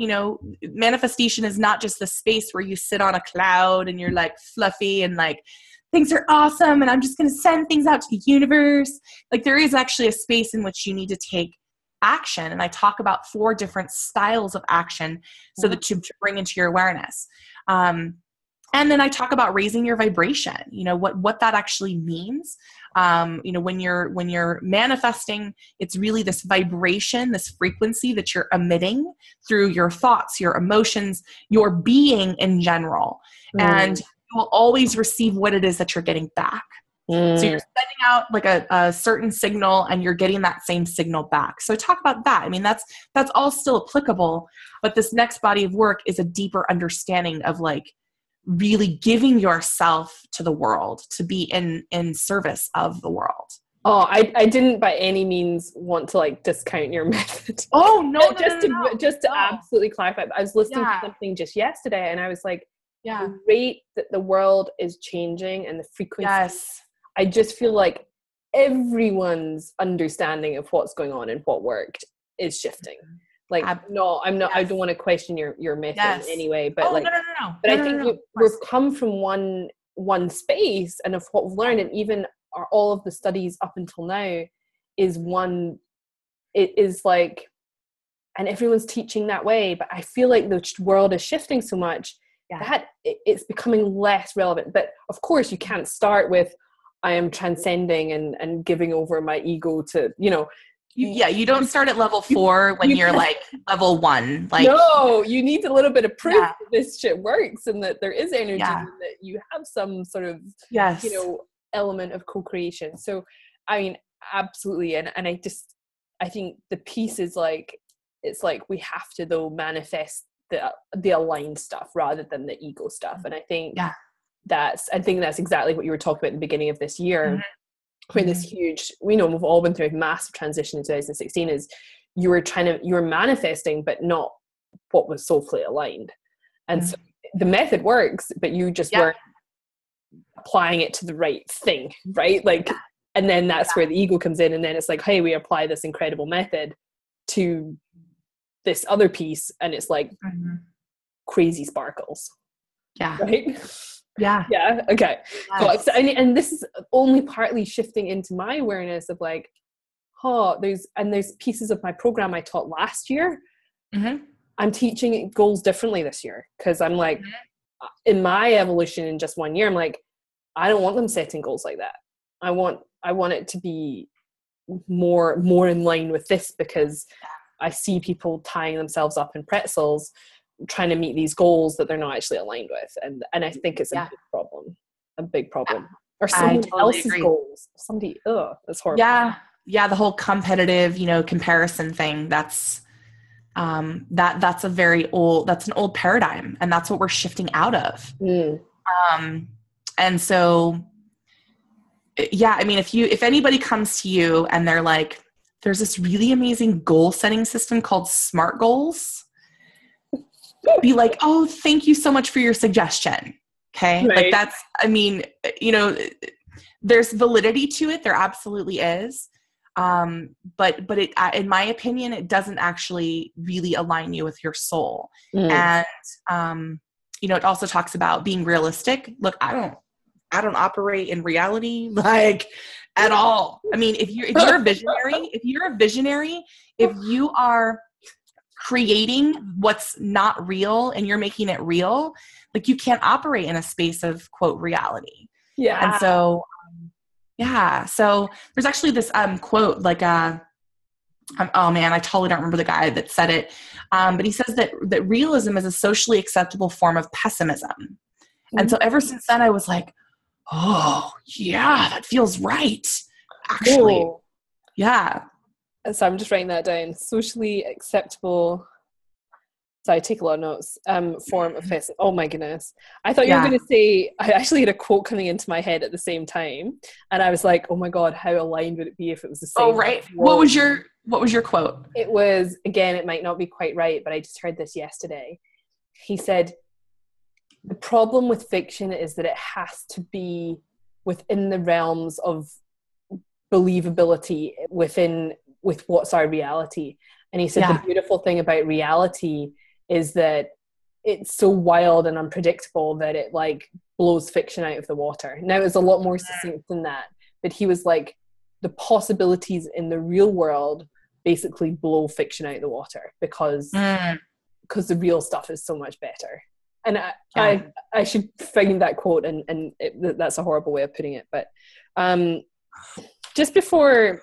manifestation is not just the space where you sit on a cloud and you're like fluffy and like things are awesome and I'm just going to send things out to the universe. Like, there is actually a space in which you need to take action. And I talk about 4 different styles of action so that to bring into your awareness. And then I talk about raising your vibration, what that actually means. When you're manifesting, it's really this vibration, this frequency that you're emitting through your thoughts, your emotions, your being in general. And you will always receive what it is that you're getting back. So you're sending out like a certain signal and you're getting that same signal back. So I talk about that. I mean, that's all still applicable, but this next body of work is a deeper understanding of like really giving yourself to the world to be in service of the world. Oh, I didn't by any means want to like discount your method. Oh, no, just to absolutely clarify. I was listening to something just yesterday and I was like, the rate that the world is changing and the frequency. Yes. I just feel like everyone's understanding of what's going on and what worked is shifting. Like, no, I'm not, I don't want to question your method in any way, but but I think we've come from one space and of what we've learned, and even all of the studies up until now is it is like, and everyone's teaching that way, but I feel like the world is shifting so much that it's becoming less relevant. But of course you can't start with, I am transcending and giving over my ego to, you don't start at level 4 when you're like level 1. Like, no, you need a little bit of proof that this shit works and that there is energy and that you have some sort of, element of co-creation. So, I mean, absolutely. And I think the piece is like, it's like we have to though manifest the aligned stuff rather than the ego stuff. And I think that's exactly what you were talking about at the beginning of this year. When this huge, we've all been through a massive transition in 2016, is you were manifesting, but not what was soulfully aligned. And so the method works, but you just weren't applying it to the right thing, right? Like, and then that's where the ego comes in. And then it's like, hey, we apply this incredible method to this other piece. And it's like crazy sparkles. Yeah. Right? Yeah. Yeah. Okay. Yes. So, and this is only partly shifting into my awareness of like, there's pieces of my program I taught last year. I'm teaching goals differently this year because I'm like, in my evolution in just 1 year, I'm like, I don't want them setting goals like that. I want it to be more in line with this, because I see people tying themselves up in pretzels trying to meet these goals that they're not actually aligned with, and I think it's a big problem. Or someone else's goals. That's horrible. The whole competitive, comparison thing. That's that's an old paradigm, and that's what we're shifting out of. And so, I mean, if anybody comes to you and they're like, there's this really amazing goal setting system called S.M.A.R.T goals, be like, oh, thank you so much for your suggestion. Okay. Right. Like that's, I mean, there's validity to it. There absolutely is. But it, in my opinion, it doesn't actually really align you with your soul. And, it also talks about being realistic. Look, I don't operate in reality like at all. I mean, if you're a visionary, if you are creating what's not real and you're making it real, like you can't operate in a space of quote reality. Yeah. And so, so there's actually this quote, like, oh man, I totally don't remember the guy that said it. But he says that realism is a socially acceptable form of pessimism. Mm-hmm. And so ever since then I was like, oh yeah, that feels right. Actually. Whoa. Yeah. So I'm just writing that down. Socially acceptable. So I take a lot of notes. Form of pessimism. Oh my goodness. I thought you were going to say, I actually had a quote coming into my head at the same time. And I was like, oh my God, how aligned would it be if it was the same? Oh, right. What was your quote? It was, again, it might not be quite right, but I just heard this yesterday. He said, the problem with fiction is that it has to be within the realms of believability with what's our reality. And he said, the beautiful thing about reality is that it's so wild and unpredictable that it like blows fiction out of the water. Now it's a lot more succinct than that, but he was like, the possibilities in the real world basically blow fiction out of the water because the real stuff is so much better. And I should find that quote, and that's a horrible way of putting it. But just before,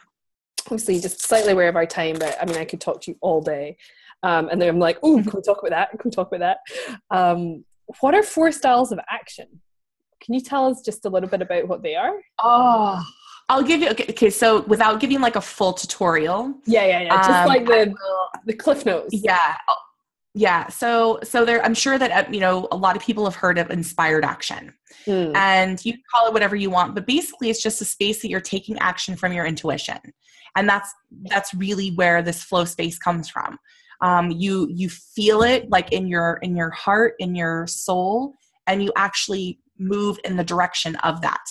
obviously, just slightly aware of our time, but I mean, I could talk to you all day. And then I'm like, oh, can we talk about that? Can we talk about that? What are 4 styles of action? Can you tell us just a little bit about what they are? Oh, I'll give you, okay, so without giving like a full tutorial. Yeah. Just like the cliff notes. Yeah. So there, I'm sure that, a lot of people have heard of inspired action, and you can call it whatever you want, but basically it's just a space that you're taking action from your intuition. And that's really where this flow space comes from. You feel it like in your heart, in your soul, and you actually move in the direction of that.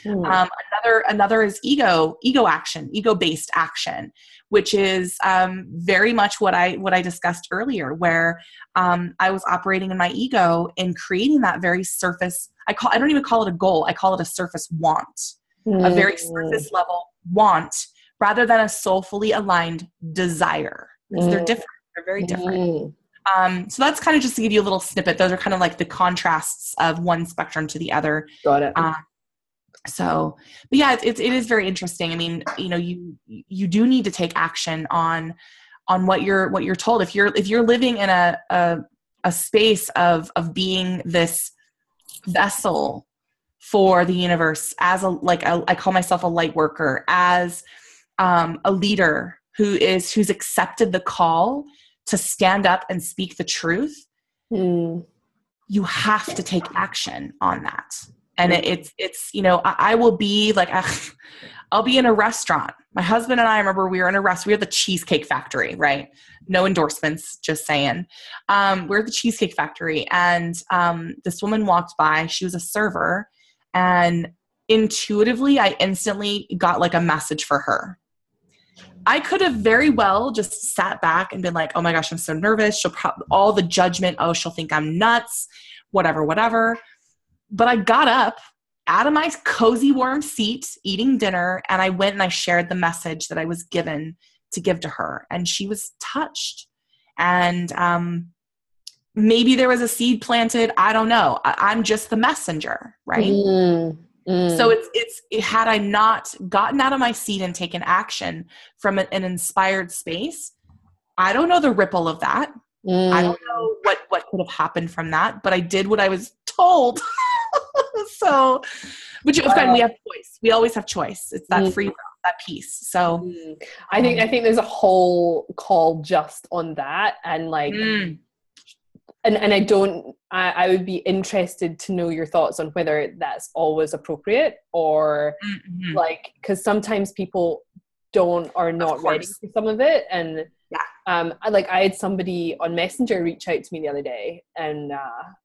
Another is ego action, ego-based action, which is very much what I discussed earlier, where I was operating in my ego and creating that very surface. I don't even call it a goal. I call it a surface want, a very surface level want, rather than a soulfully aligned desire. Because they're different. They're very different. So that's kind of just to give you a little snippet. Those are kind of like the contrasts of one spectrum to the other. Got it. But yeah, it is very interesting. I mean, you do need to take action on what you're told. If you're living in a space of being this vessel for the universe, as I call myself a light worker, as a leader who's accepted the call to stand up and speak the truth, you have to take action on that. And it's I will be like, I'll be in a restaurant. My husband and I remember we were in a restaurant. We were at the Cheesecake Factory, right? No endorsements, just saying. We're at the Cheesecake Factory, and this woman walked by. She was a server, and intuitively, I instantly got like a message for her. I could have very well just sat back and been like, oh my gosh, I'm so nervous. All the judgment. Oh, she'll think I'm nuts, whatever. But I got up out of my cozy, warm seat, eating dinner, and I went and I shared the message that I was given to give to her. And she was touched. And maybe there was a seed planted. I don't know. I'm just the messenger, right? So it's had I not gotten out of my seat and taken action from an inspired space, I don't know the ripple of that. I don't know what could have happened from that, but I did what I was told. So, but again, we have choice. We always have choice. It's that free will, that peace. So I think there's a whole call just on that. And like, and I would be interested to know your thoughts on whether that's always appropriate or like, cause sometimes people are not ready for some of it. And I had somebody on Messenger reach out to me the other day, and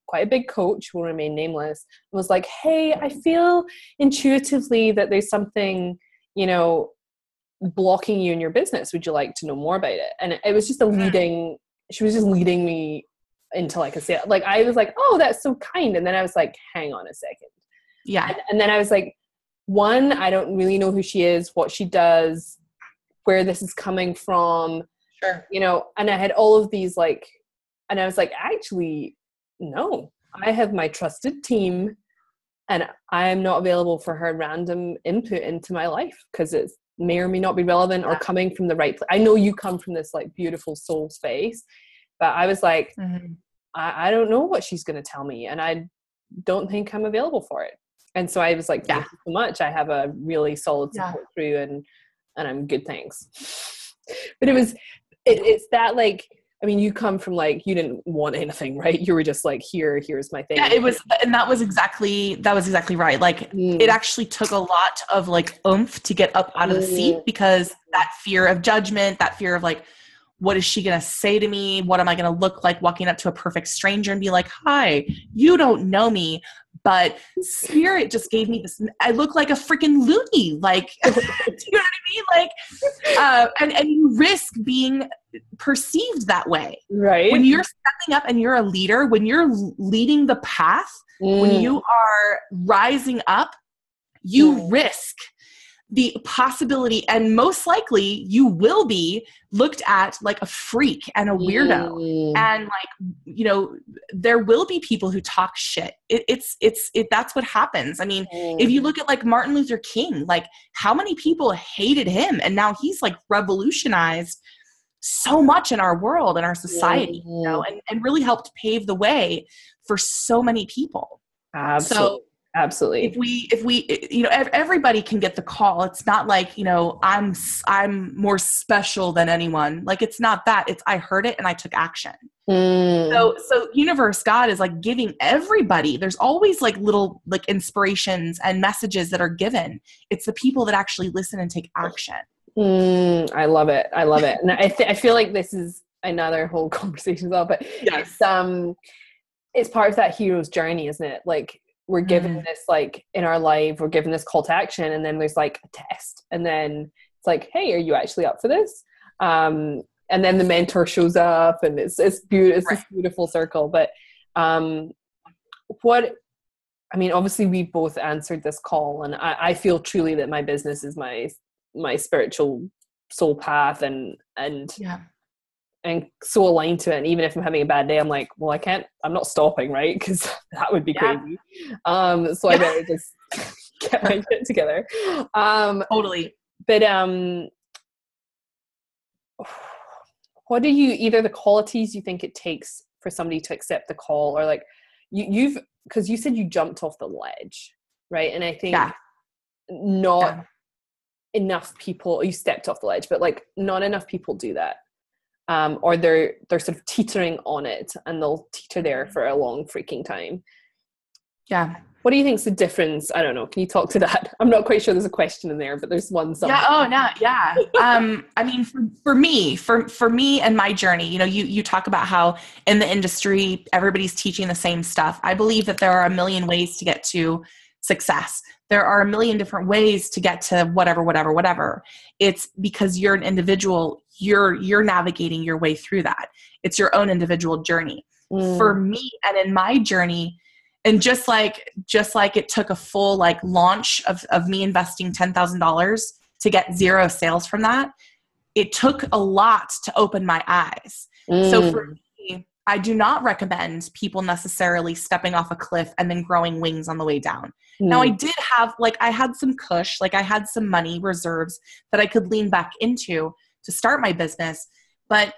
quite a big coach, will remain nameless, was like, hey, I feel intuitively that there's something, blocking you in your business. Would you like to know more about it? And it was just she was just leading me into like a sale. Like I was like, oh, that's so kind. And then I was like, hang on a second. Yeah. And then I was like, one, I don't really know who she is, what she does, where this is coming from. Sure. you know, and I had all of these like, and I was like, actually, no, I have my trusted team and I am not available for her random input into my life because it may or may not be relevant or coming from the right place. I know you come from this like beautiful soul space, but I was like, I don't know what she's going to tell me. And I don't think I'm available for it. And so I was like, thank you so much. I have a really solid support crew and I'm good, thanks. But it's that like, I mean, you come from like, you didn't want anything, right? You were just like, here's my thing. Yeah, it was, and that was exactly right. Like it actually took a lot of like oomph to get up out of the seat, because that fear of judgment, that fear of like, what is she going to say to me? What am I going to look like walking up to a perfect stranger and be like, hi, you don't know me, but spirit just gave me this. I look like a freaking loony. Like, do you know what I mean? Like, and you risk being perceived that way. Right. When you're stepping up and you're a leader, when you're leading the path, when you are rising up, you risk the possibility, and most likely you will be looked at like a freak and a weirdo. And like, you know, there will be people who talk shit. That's what happens. I mean, if you look at like Martin Luther King, like how many people hated him, and now he's like revolutionized so much in our world and our society, you know, and really helped pave the way for so many people. Absolutely. So if we, you know, everybody can get the call. It's not like, you know, I'm more special than anyone. Like, it's not that. It's, I heard it and I took action. So universe, God is like giving everybody, there's always like little like inspirations and messages that are given. It's the people that actually listen and take action. I love it. I love it. And I feel like this is another whole conversation as well, but it's part of that hero's journey, isn't it? Like, we're given this, like in our life, we're given this call to action, and then there's like a test, and then it's like, hey, are you actually up for this? And then the mentor shows up, and it's beautiful. It's this beautiful circle. But obviously we both answered this call, and I feel truly that my business is my spiritual soul path, and so aligned to it. And even if I'm having a bad day, I'm like, well, I'm not stopping, right? Because that would be crazy. So I better just get my shit together. Totally. But what do you, either the qualities you think it takes for somebody to accept the call, or like because you said you jumped off the ledge, right? And I think not enough people, you stepped off the ledge, but like not enough people do that. Or they're sort of teetering on it, and they'll teeter there for a long freaking time. Yeah. What do you think's the difference? I don't know. Can you talk to that? I'm not quite sure there's a question in there, but there's one somewhere. Yeah. Oh, no. Yeah. I mean, for me and my journey, you know, you talk about how in the industry, everybody's teaching the same stuff. I believe that there are a million ways to get to success. There are a million different ways to get to whatever. It's because you're an individual, you're navigating your way through that. It's your own individual journey. For me, and in my journey, and just like it took a full like launch of me investing $10,000 to get 0 sales from that, it took a lot to open my eyes. So for me, I do not recommend people necessarily stepping off a cliff and then growing wings on the way down. Now, I did have, like, I had some cush, like I had some money reserves that I could lean back into to start my business, but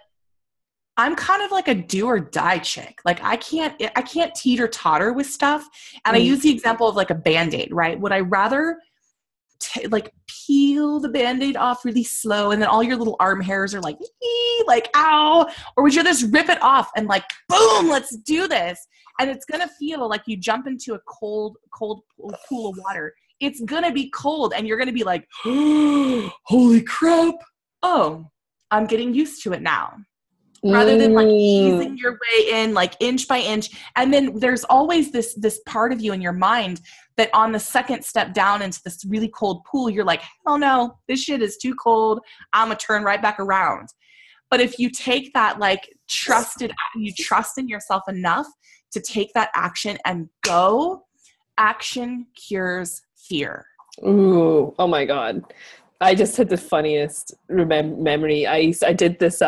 I'm kind of like a do or die chick. Like I can't teeter totter with stuff. And I use the example of like a Band-Aid, right? Would I rather like peel the Band-Aid off really slow and then all your little arm hairs are like, like, ow, or would you just rip it off and like, boom, let's do this? And it's going to feel like you jump into a cold pool of water. It's going to be cold and you're going to be like, holy crap. Oh, I'm getting used to it now. Rather than like easing your way in, like inch by inch. And then there's always this part of you in your mind that on the second step down into this really cold pool, you're like, hell no, this shit is too cold. I'm gonna turn right back around. But if you take that, like you trust in yourself enough to take that action and go, action cures fear. Ooh, oh my God. I just had the funniest memory. I did this,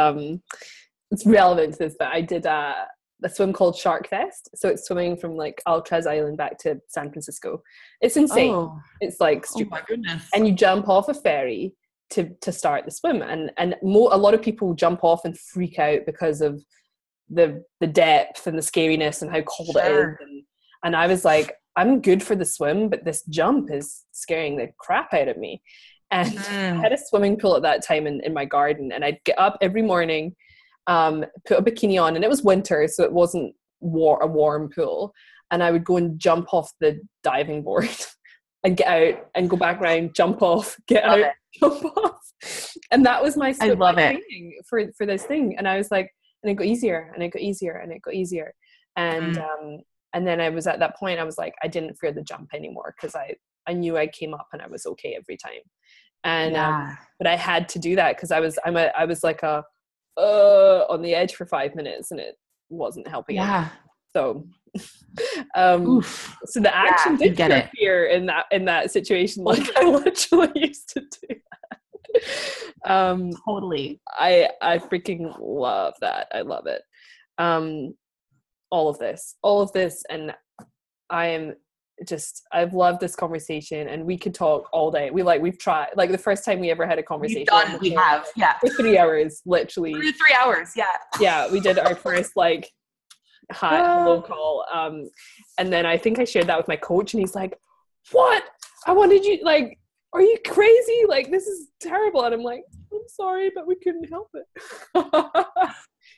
it's relevant to this, but I did a swim called Shark Fest. So it's swimming from like Alcatraz Island back to San Francisco. It's insane. Oh, It's like oh stupid. my goodness. And you jump off a ferry to start the swim. And a lot of people jump off and freak out because of the depth and the scariness and how cold it is. And I was like, I'm good for the swim, but this jump is scaring the crap out of me. And I had a swimming pool at that time in my garden, and I'd get up every morning, put a bikini on, and it was winter, so it wasn't a warm pool. And I would go and jump off the diving board and get out and go back around, jump off, get out, jump off. And that was my training for this thing. And I was like, and it got easier and it got easier and it got easier. And then I was at that point, I was like, I didn't fear the jump anymore, because I knew I came up and I was okay every time. And but I had to do that because I was like on the edge for 5 minutes, and it wasn't helping. Yeah. So so the action did cure fear in that situation. Like I literally used to do that. Totally. I freaking love that. I love it. All of this, and I've loved this conversation, and we could talk all day. We've tried, like the first time we ever had a conversation. We have for 3 hours, literally. 3 hours, yeah. Yeah, we did our first like hello call. And then I think I shared that with my coach, and he's like, "What? I wanted you, like, are you crazy? Like, this is terrible." And I'm like, "I'm sorry, but we couldn't help it."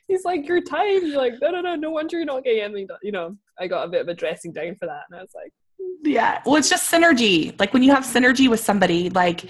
He's like, "Your time." You're like, no wonder you're not getting anything done. You know, I got a bit of a dressing down for that, and I was like, yeah. Well, it's just synergy. Like when you have synergy with somebody, like,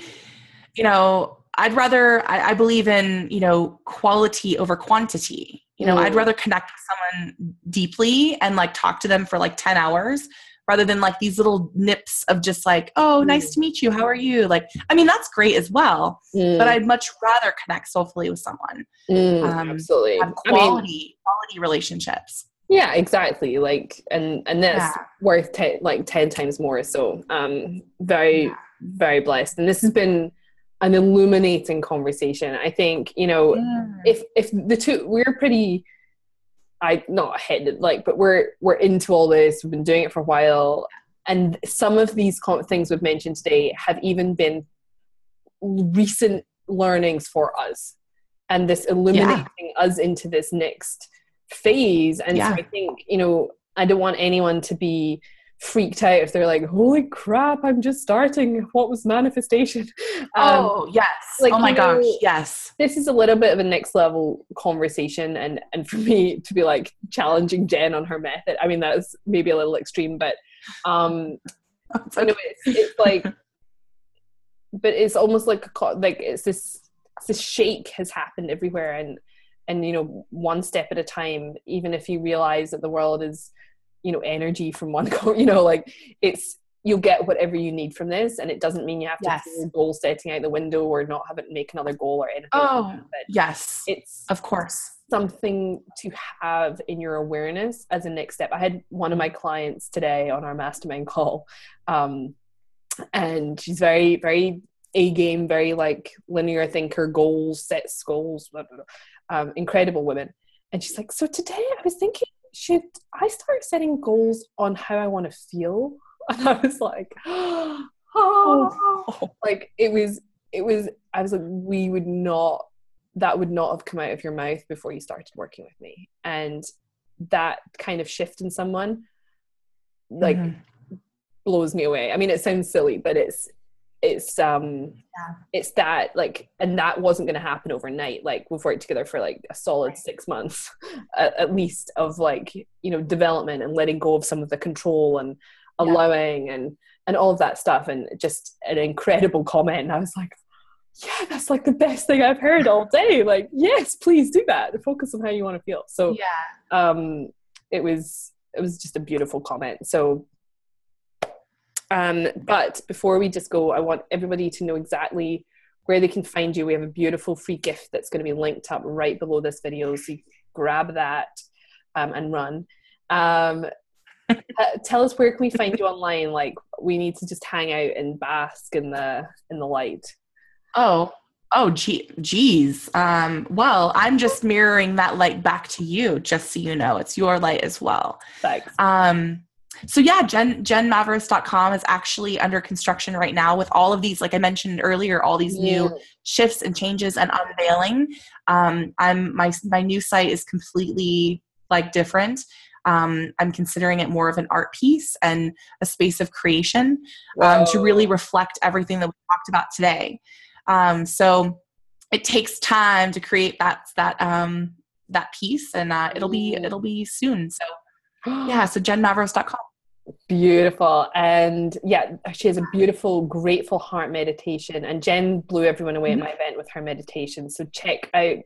you know, I believe in, you know, quality over quantity. You know, I'd rather connect with someone deeply and like talk to them for like 10 hours rather than like these little nips of just like, oh, nice to meet you. How are you? Like, I mean, that's great as well, but I'd much rather connect soulfully with someone. Absolutely. Have quality relationships. Yeah, exactly. Like, and that's worth 10 times more. So, very, very blessed. And this has been an illuminating conversation. I think, you know, if the two, we're pretty, not headed, like, but we're into all this. We've been doing it for a while. And some of these things we've mentioned today have even been recent learnings for us. And this illuminating us into this next phase. And so I think, you know, I don't want anyone to be freaked out if they're like, holy crap, I'm just starting. What was manifestation? Oh, yes. Like, oh my gosh, yes. This is a little bit of a next level conversation. And for me to be like challenging Jen on her method, I mean, that's maybe a little extreme, but you know, it's like, but it's almost like it's this shake has happened everywhere. And, you know, one step at a time, even if you realize that the world is, you know, energy from one you know, like you'll get whatever you need from this, and it doesn't mean you have to throw goal setting out the window or not make another goal or anything. Yes, it's of course something to have in your awareness as a next step. I had one of my clients today on our mastermind call, and she's very, very A game, very like linear thinker, sets goals, blah, blah, blah. Incredible woman. And she's like, so today I was thinking, should I start setting goals on how I want to feel? And I was like, like it was, I was like, that would not have come out of your mouth before you started working with me. And that kind of shift in someone like blows me away. I mean, it sounds silly, but it's that, like, and that wasn't going to happen overnight. Like, we've worked together for like a solid 6 months at least of like, you know, development and letting go of some of the control and allowing and all of that stuff. And just an incredible comment. And I was like, yeah, that's like the best thing I've heard all day. Like, yes, please do that. Focus on how you want to feel. So it was just a beautiful comment. So but before we just go, I want everybody to know exactly where they can find you. We have a beautiful free gift that's going to be linked up right below this video. So you grab that and run. Tell us, where can we find you online? Like, we need to just hang out and bask in the light. Geez. Well, I'm just mirroring that light back to you, just so you know, it's your light as well. Thanks. So yeah, jenmavros.com is actually under construction right now with all of these, like I mentioned earlier, all these new shifts and changes and unveiling. My new site is completely like different. I'm considering it more of an art piece and a space of creation to really reflect everything that we talked about today. So it takes time to create that piece, and it'll be soon. So yeah, so jenmavros.com. Beautiful. And yeah, she has a beautiful, grateful heart meditation. And Jen blew everyone away at my event with her meditation. So check out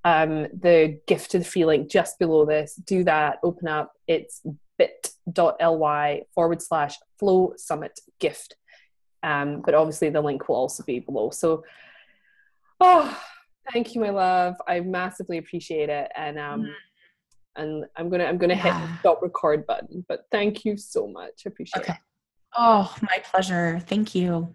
the gift to the free link just below this. Do that. Open up. It's bit.ly/flow summit gift. But obviously the link will also be below. So, thank you, my love. I massively appreciate it. And I'm gonna hit the stop record button. But thank you so much. I appreciate it. Oh, my pleasure. Thank you.